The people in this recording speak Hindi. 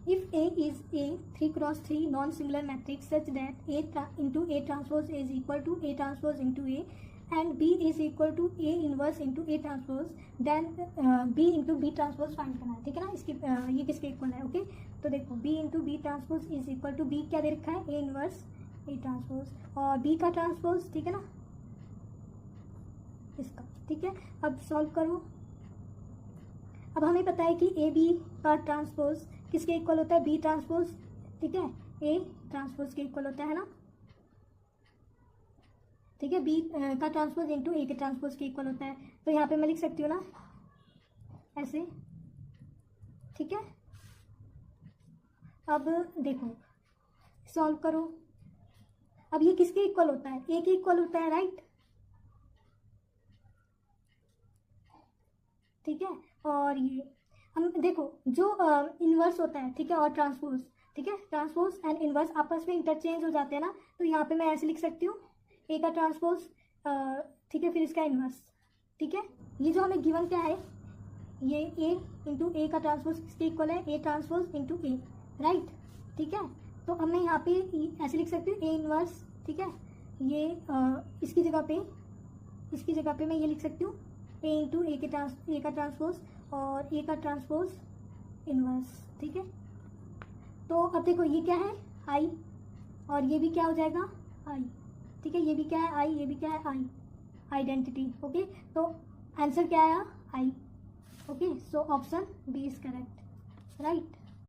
If A is a 3x3 non-singular matrix such that A into A transpose is equal to A transpose into A and B is equal to A inverse into A transpose, then B into B transpose find करना है, ठीक है ना। इसकी ये किसके इक्वल है, ओके। तो देखो B into B transpose is equal to B क्या दे रखा है, A इनवर्स A ट्रांसपोज और B का ट्रांसपोज, ठीक है ना, इसका, ठीक है। अब सॉल्व करो। अब हमें पता है कि ए बी का ट्रांसपोज किसके इक्वल होता है, बी ट्रांसपोज, ठीक है, ए ट्रांसपोज के इक्वल होता है ना, ठीक है। बी का ट्रांसपोज इंटू ए के ट्रांसपोज के इक्वल होता है। तो यहाँ पे मैं लिख सकती हूँ ना ऐसे, ठीक है। अब देखो सॉल्व करो। अब ये किसके इक्वल होता है, ए के इक्वल होता है, राइट, ठीक है। और ये हम देखो जो इनवर्स होता है, ठीक है, और ट्रांसपोज, ठीक है, ट्रांसपोज एंड इनवर्स आपस में इंटरचेंज हो जाते हैं ना। तो यहाँ पे मैं ऐसे लिख सकती हूँ, ए का ट्रांसपोज, ठीक है, फिर इसका इनवर्स, ठीक है। ये जो हमें गिवन क्या है, ये ए इंटू ए का ट्रांसपोज किसके इक्वल है, A transpose into A, right, ठीक है। तो अब मैं यहाँ पे ऐसे लिख सकती हूँ ए इनवर्स, ठीक है, ये इसकी जगह पे मैं ये लिख सकती हूँ ए इंटू ए का ट्रांसपोज और ए का ट्रांसपोज इनवर्स, ठीक है। तो अब देखो ये क्या है, आई, और ये भी क्या हो जाएगा, आई, ठीक है। ये भी क्या है, आई, ये भी क्या है, आई, आइडेंटिटी, ओके। तो आंसर क्या आया, I, okay. So option B is correct, right.